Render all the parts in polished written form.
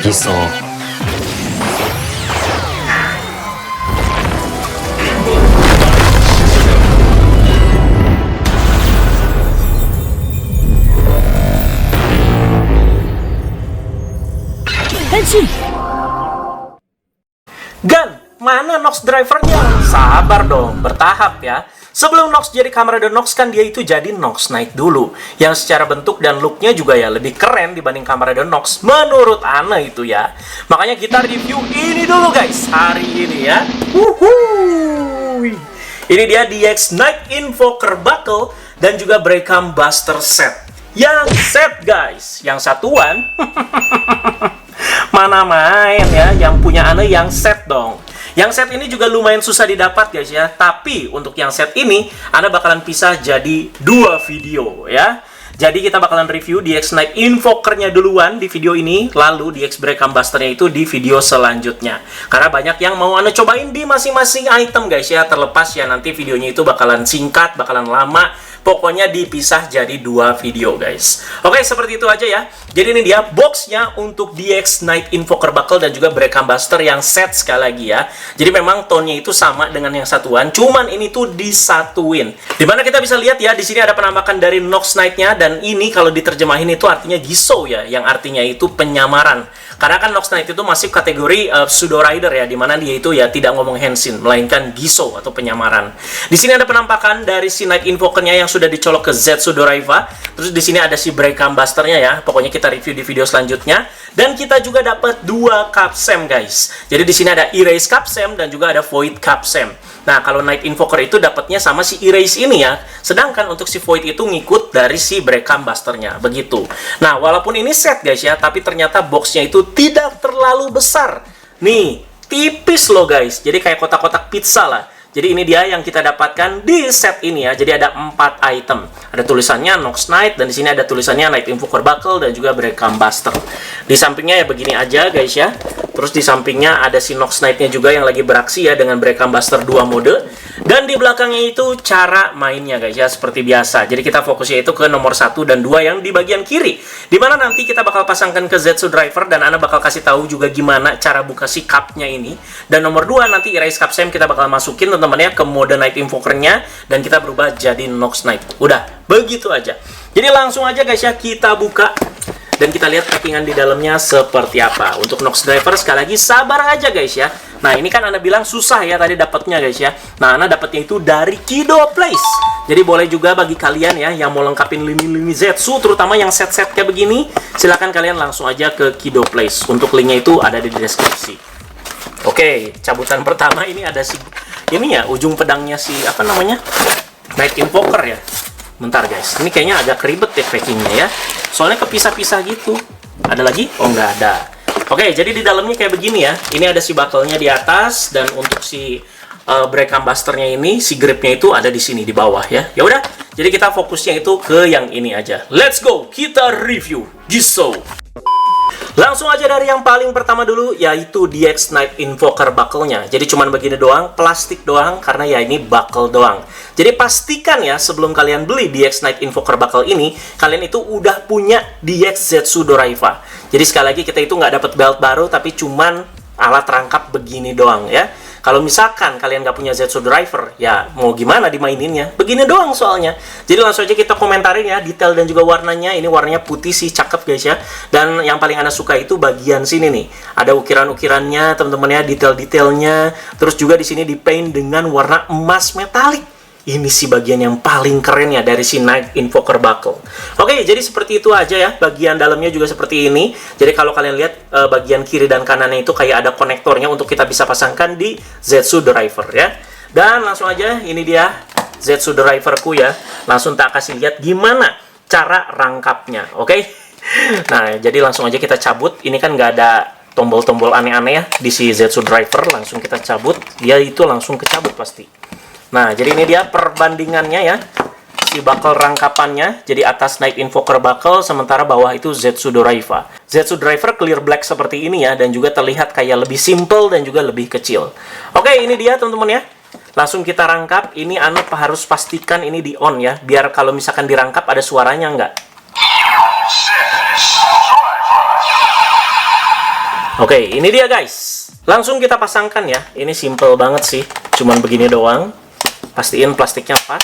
Giso. Henshin! Gan, mana Nox drivernya? Sabar dong, bertahap ya. Sebelum Nox jadi Kamen Rider Nox kan dia itu jadi Nox Knight dulu. Yang secara bentuk dan looknya juga ya lebih keren dibanding Kamen Rider Nox. Menurut Ana itu ya. Makanya kita review ini dulu guys, hari ini ya. Wuhui. Ini dia DX Knight Invoker Buckle dan juga Breakam Buster Set. Yang set guys, yang satuan. Mana main ya, yang punya Ana yang set dong. Yang set ini juga lumayan susah didapat guys ya. Tapi untuk yang set ini Anda bakalan pisah jadi 2 video ya. Jadi kita bakalan review DX Knight Invoker-nya duluan di video ini, lalu DX Breakam Buster-nya itu di video selanjutnya. Karena banyak yang mau Anda cobain di masing-masing item guys ya. Terlepas ya nanti videonya itu bakalan singkat, bakalan lama. Pokoknya dipisah jadi 2 video guys. Oke, seperti itu aja ya. Jadi ini dia boxnya untuk DX Knight Invoker Buckle dan juga Breakam Buster yang set sekali lagi ya. Jadi memang tone-nya itu sama dengan yang satuan, cuman ini tuh disatuin. Dimana kita bisa lihat ya, di sini ada penampakan dari Nox Knight-nya, dan ini kalau diterjemahin itu artinya Giso ya, yang artinya itu penyamaran. Karena kan Nox Knight itu masih kategori pseudo rider ya, dimana dia itu ya tidak ngomong Henshin, melainkan Giso atau penyamaran. Di sini ada penampakan dari si Knight Invoker-nya yang sudah dicolok ke Zetsu Doraiva. Terus di sini ada si Breakam Buster-nya ya. Pokoknya kita review di video selanjutnya. Dan kita juga dapat 2 Capsem guys. Jadi di sini ada Erase Capsem dan juga ada Void Capsem. Nah, kalau Knight Invoker itu dapatnya sama si Erase ini ya. Sedangkan untuk si Void itu ngikut dari si Breakam Buster-nya. Begitu. Nah, walaupun ini set guys ya, tapi ternyata box-nya itu tidak terlalu besar. Nih, tipis loh guys. Jadi kayak kotak-kotak pizza lah. Jadi ini dia yang kita dapatkan di set ini ya. Jadi ada 4 item. Ada tulisannya Nox Knight, dan di sini ada tulisannya Knight Invoker Buckle dan juga Breakam Buster. Di sampingnya ya begini aja guys ya. Terus di sampingnya ada si Nox Knight-nya juga yang lagi beraksi ya dengan Breakam Buster 2 mode. Dan di belakangnya itu cara mainnya guys ya, seperti biasa. Jadi kita fokusnya itu ke nomor 1 dan 2 yang di bagian kiri. Dimana nanti kita bakal pasangkan ke Zetsu Driver, dan Ana bakal kasih tahu juga gimana cara buka si cup-nya ini. Dan nomor 2 nanti Erase Capsem kita bakal masukin teman-teman ya ke mode Knight Invoker-nya, dan kita berubah jadi Nox Knight. Udah, begitu aja. Jadi langsung aja guys ya, kita buka dan kita lihat packingan di dalamnya seperti apa. Untuk Nox Driver sekali lagi sabar aja guys ya. Nah, ini kan Ana bilang susah ya tadi dapatnya guys ya. Nah, Ana dapatnya itu dari Kido Place. Jadi boleh juga bagi kalian ya yang mau lengkapin lini-lini Zetsu, terutama yang set-set kayak begini, silahkan kalian langsung aja ke Kido Place. Untuk linknya itu ada di deskripsi. Oke, cabutan pertama ini ada si ini ya, ujung pedangnya si apa namanya, Knight Invoker ya. Bentar guys, ini kayaknya agak ribet ya packingnya ya. Soalnya kepisah-pisah gitu. Ada lagi? Oh, nggak ada. Oke, jadi di dalamnya kayak begini ya. Ini ada si buckle-nya di atas, dan untuk si Breakam Buster-nya ini, si gripnya itu ada di sini di bawah ya. Ya udah, jadi kita fokusnya itu ke yang ini aja. Let's go, kita review Giso. Langsung aja dari yang paling pertama dulu, yaitu DX Knight Invoker Buckle-nya. Jadi cuman begini doang, plastik doang, karena ya ini buckle doang. Jadi pastikan ya, sebelum kalian beli DX Knight Invoker Buckle ini, kalian itu udah punya DX Zetsu Doraiva. Jadi sekali lagi kita itu nggak dapat belt baru, tapi cuman alat rangkap begini doang ya. Kalau misalkan kalian nggak punya Zetsu Driver, ya mau gimana dimaininnya? Begini doang soalnya. Jadi langsung aja kita komentarin ya, detail dan juga warnanya. Ini warnanya putih sih, cakep guys ya. Dan yang paling Ana suka itu bagian sini nih. Ada ukiran-ukirannya, teman-teman ya, detail-detailnya. Terus juga di sini dipaint dengan warna emas metalik. Ini sih bagian yang paling keren ya dari si Knight Invoker Buckle. Oke, jadi seperti itu aja ya. Bagian dalamnya juga seperti ini. Jadi kalau kalian lihat bagian kiri dan kanannya itu kayak ada konektornya untuk kita bisa pasangkan di Zetsu Driver ya. Dan langsung aja, ini dia Zetsu Driver-ku ya. Langsung tak kasih lihat gimana cara rangkapnya. Oke. Nah, jadi langsung aja kita cabut. Ini kan nggak ada tombol-tombol aneh-aneh ya di si Zetsu Driver. Langsung kita cabut. Dia itu langsung kecabut pasti. Nah, jadi ini dia perbandingannya ya. Si buckle rangkapannya. Jadi atas Knight Invoker Buckle, sementara bawah itu Zetsu Doraiva. Zetsu Driver clear black seperti ini ya. Dan juga terlihat kayak lebih simple dan juga lebih kecil. Oke, ini dia teman-teman ya. Langsung kita rangkap. Ini Ana harus pastikan ini di on ya. Biar kalau misalkan dirangkap ada suaranya nggak. Oke, ini dia guys. Langsung kita pasangkan ya. Ini simple banget sih. Cuman begini doang. Pastiin plastiknya pas.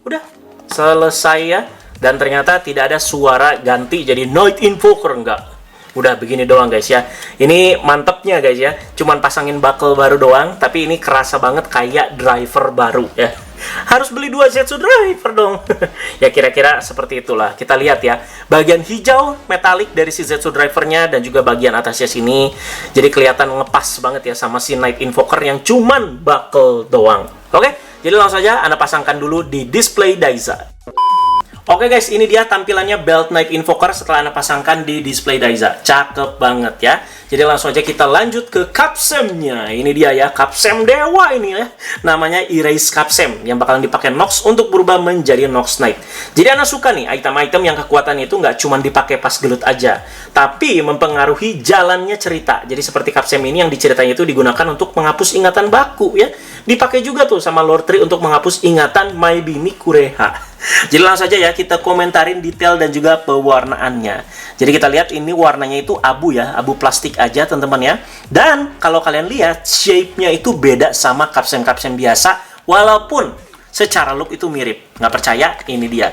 Udah, selesai ya. Dan ternyata tidak ada suara ganti jadi Night Invoker, enggak. Udah begini doang guys ya. Ini mantepnya guys ya. Cuman pasangin buckle baru doang, tapi ini kerasa banget kayak driver baru ya. Harus beli 2 Zetsu driver dong. Ya kira-kira seperti itulah. Kita lihat ya. Bagian hijau metalik dari si Zetsu drivernya dan juga bagian atasnya sini. Jadi kelihatan ngepas banget ya sama si Night Invoker yang cuman buckle doang. Oke, jadi langsung saja Anda pasangkan dulu di display Daiza. Oke guys, ini dia tampilannya belt Night Invoker setelah Anda pasangkan di display Daiza. Cakep banget ya. Jadi langsung aja kita lanjut ke Capsem-nya. Ini dia ya, Capsem Dewa ini ya. Namanya Erase Capsem yang bakalan dipakai Nox untuk berubah menjadi Nox Knight. Jadi Anda suka nih item-item yang kekuatannya itu nggak cuma dipakai pas gelut aja, tapi mempengaruhi jalannya cerita. Jadi seperti Capsem ini yang diceritain itu digunakan untuk menghapus ingatan baku ya. Dipakai juga tuh sama Lord Tree untuk menghapus ingatan Maibimi Kureha. Jadi langsung saja ya kita komentarin detail dan juga pewarnaannya. Jadi kita lihat ini warnanya itu abu ya, abu plastik aja teman-teman ya. Dan kalau kalian lihat shape-nya itu beda sama Capsem-Capsem biasa, walaupun secara look itu mirip. Nggak percaya? Ini dia.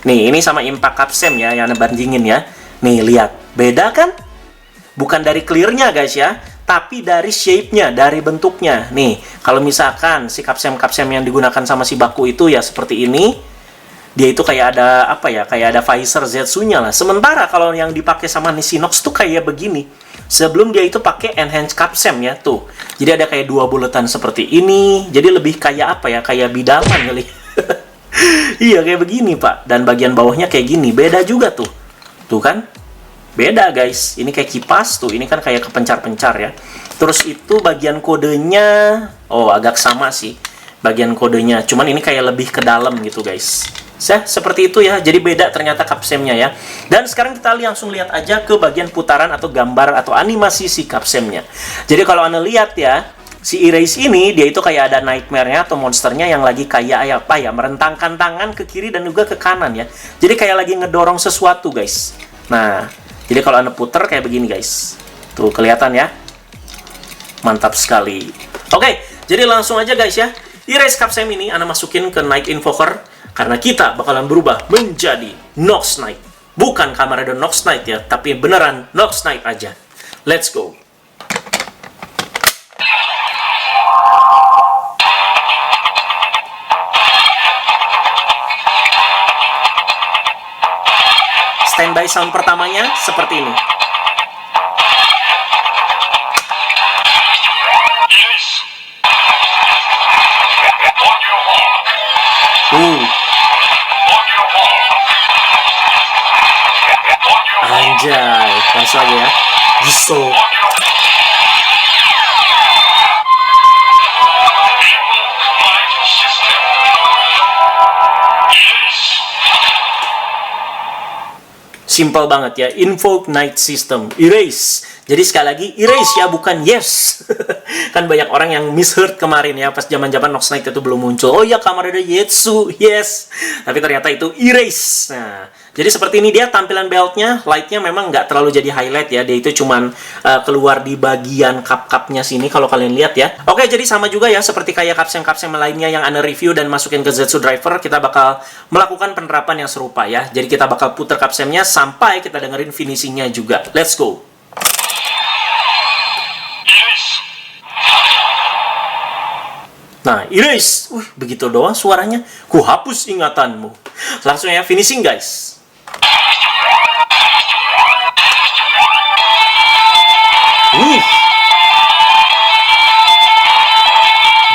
Nih, ini sama Impact Capsem ya yang bandingin ya. Nih lihat, beda kan? Bukan dari clear-nya guys ya, tapi dari shape-nya, dari bentuknya. Nih, kalau misalkan si Capsem-Capsem yang digunakan sama si Baku itu ya seperti ini. Dia itu kayak ada apa ya, kayak ada visor Zetsu-nya lah. Sementara kalau yang dipakai sama Nishinox tuh kayak begini. Sebelum dia itu pakai Enhanced Capsem ya tuh. Jadi ada kayak 2 buletan seperti ini. Jadi lebih kayak apa ya, kayak bidangan kali. Iya kayak begini pak. Dan bagian bawahnya kayak gini. Beda juga tuh. Tuh kan? Beda guys. Ini kayak kipas tuh. Ini kan kayak kepencar-pencar ya. Terus itu bagian kodenya, oh agak sama sih bagian kodenya. Cuman ini kayak lebih ke dalam gitu guys. Seperti itu ya, jadi beda ternyata Capsem-nya ya. Dan sekarang kita langsung lihat aja ke bagian putaran atau gambar atau animasi si Capsem-nya. Jadi kalau Anda lihat ya, si Erase ini dia itu kayak ada nightmare-nya atau monsternya yang lagi kayak apa ya, merentangkan tangan ke kiri dan juga ke kanan ya. Jadi kayak lagi ngedorong sesuatu guys. Nah, jadi kalau Anda puter kayak begini guys. Tuh kelihatan ya. Mantap sekali. Oke, jadi langsung aja guys ya. Erase Capsem ini Anda masukin ke Night Invoker. Karena kita bakalan berubah menjadi Nox Knight. Bukan Kamen Rider Nox Knight ya, tapi beneran Nox Knight aja. Let's go. Standby sound pertamanya seperti ini. Anjay, langsung aja ya. Giso. Simple banget ya, Invoke Night System, Erase. Jadi sekali lagi, Erase ya, bukan Yes. Kan banyak orang yang misheard kemarin ya, pas zaman-zaman Nox Knight itu belum muncul. Oh ya, Kamen Rider Yetsu, yes. Tapi ternyata itu Erase. Nah, jadi seperti ini dia tampilan beltnya. Lightnya memang nggak terlalu jadi highlight ya, dia itu cuman keluar di bagian cup-cupnya sini kalau kalian lihat ya. Oke, jadi sama juga ya, seperti kayak Capsem-Capsem lainnya yang Anda review dan masukin ke Zetsu Driver, kita bakal melakukan penerapan yang serupa ya. Jadi kita bakal puter Capsem-nya sampai kita dengerin finishing-nya juga. Let's go. Nah, Erase. Begitu doang suaranya. Ku hapus ingatanmu. Langsung ya, finishing guys.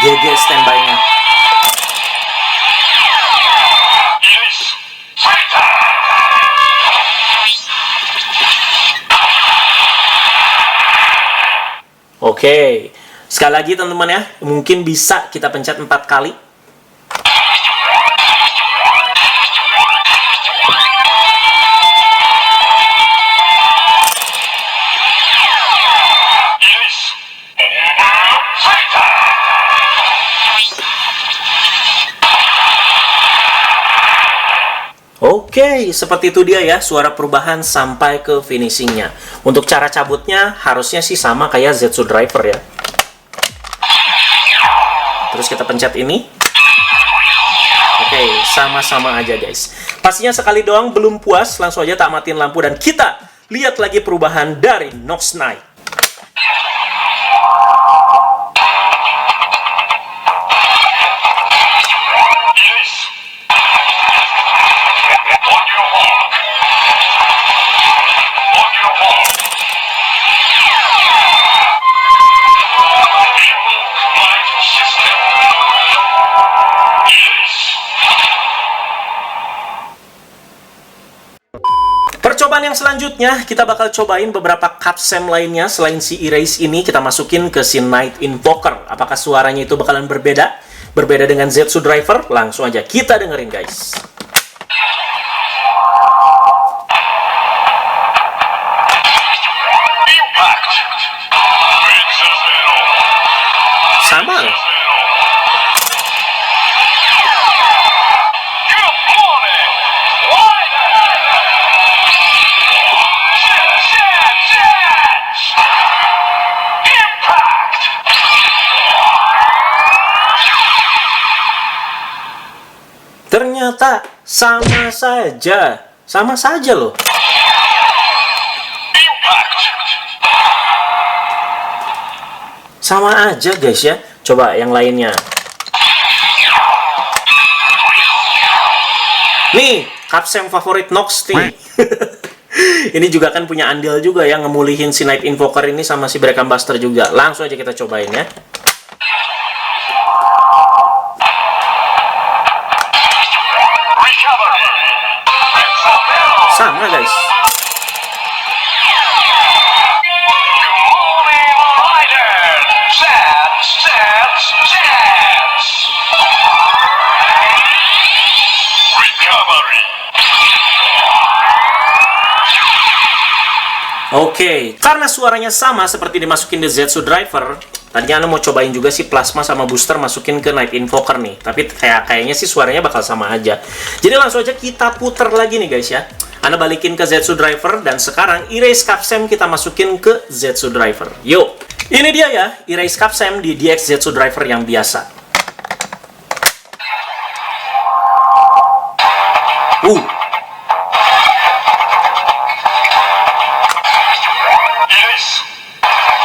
GG standby-nya. Oke. Sekali lagi teman-teman ya, mungkin bisa kita pencet 4 kali. Oke, seperti itu dia ya, suara perubahan sampai ke finishingnya. Untuk cara cabutnya harusnya sih sama kayak Zetsu Driver ya. Terus kita pencet ini. Oke, sama-sama aja guys. Pastinya sekali doang belum puas, langsung aja tak matiin lampu dan kita lihat lagi perubahan dari Nox Knight. Percobaan yang selanjutnya, kita bakal cobain beberapa capsem lainnya selain si Erase ini. Kita masukin ke si Night Invoker. Apakah suaranya itu bakalan berbeda? Berbeda dengan Zetsu Driver? Langsung aja kita dengerin guys. Sama. Ternyata sama saja. Sama saja loh. Sama aja guys ya. Coba yang lainnya. Nih, capsem favorit Nox nih. Ini juga kan punya andil juga ya, ngemulihin si Night Invoker ini sama si Breakham Buster juga. Langsung aja kita cobain ya. Sama guys. Oke, karena suaranya sama seperti dimasukin di Zetsu Driver, tadinya Anda mau cobain juga sih Plasma sama Booster masukin ke Night Invoker nih. Tapi kayaknya sih suaranya bakal sama aja. Jadi langsung aja kita puter lagi nih guys ya. Anda balikin ke Zetsu Driver dan sekarang Erase Capsem kita masukin ke Zetsu Driver. Yuk, ini dia ya, Erase Capsem di DX Zetsu Driver yang biasa.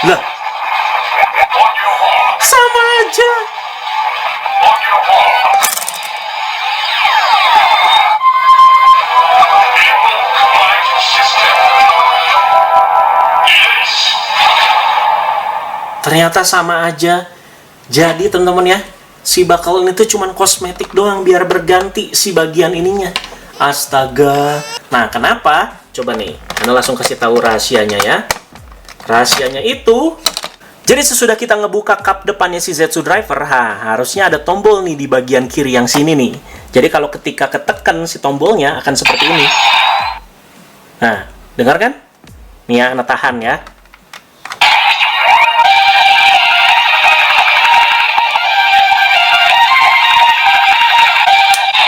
Lah, sama aja. Ternyata sama aja. Jadi teman-teman ya, si bakal ini tuh cuman kosmetik doang biar berganti si bagian ininya. Astaga. Nah, kenapa? Coba nih, Anda langsung kasih tahu rahasianya ya. Rahasianya itu, jadi sesudah kita ngebuka cup depannya si Zetsu Driver, harusnya ada tombol nih di bagian kiri yang sini nih. Jadi kalau ketika ketekan si tombolnya akan seperti ini. Nah, dengar kan? Nih ya, Anda tahan ya.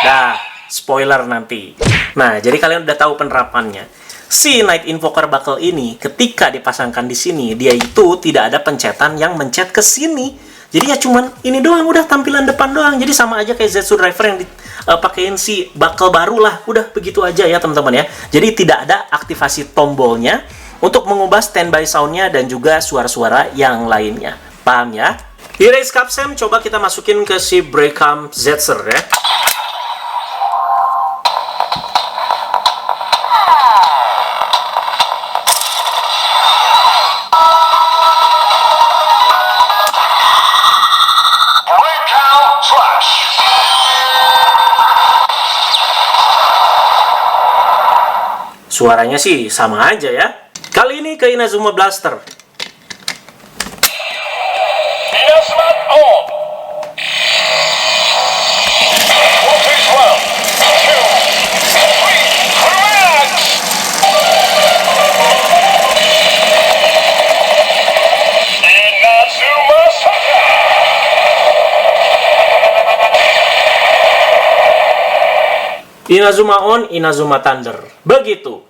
Dah, spoiler nanti. Nah, jadi kalian udah tahu penerapannya. Si Night Invoker Buckle ini ketika dipasangkan di sini, dia itu tidak ada pencetan yang mencet ke sini. Jadi ya cuman ini doang, udah tampilan depan doang. Jadi sama aja kayak Zetsu Driver yang dipakein si buckle baru lah. Udah begitu aja ya teman-teman ya. Jadi tidak ada aktivasi tombolnya untuk mengubah standby soundnya dan juga suara-suara yang lainnya. Paham ya? Erase Capsem coba kita masukin ke si Breakham Zetser ya. Suaranya sih sama aja ya. Kali ini ke Inazuma Blaster. Inazuma On, Inazuma Thunder. Begitu.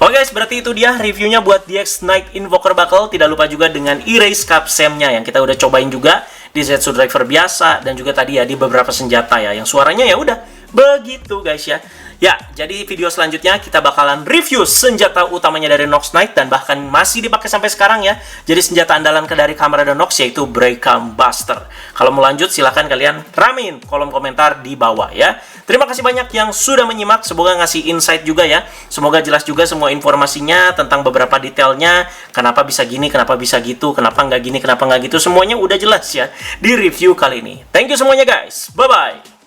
Oke guys, berarti itu dia reviewnya buat DX Night Invoker Buckle. Tidak lupa juga dengan Erase Cup Sam-nya yang kita udah cobain juga di Zetsu Driver biasa dan juga tadi ya di beberapa senjata ya yang suaranya ya udah begitu guys ya. Ya, jadi video selanjutnya kita bakalan review senjata utamanya dari Nox Knight dan bahkan masih dipakai sampai sekarang ya. Jadi senjata andalan dari Kamen Nox yaitu Breakam Buster. Kalau mau lanjut silahkan kalian ramein kolom komentar di bawah ya. Terima kasih banyak yang sudah menyimak, semoga ngasih insight juga ya. Semoga jelas juga semua informasinya tentang beberapa detailnya, kenapa bisa gini, kenapa bisa gitu, kenapa nggak gini, kenapa nggak gitu, semuanya udah jelas ya di review kali ini. Thank you semuanya guys, bye-bye.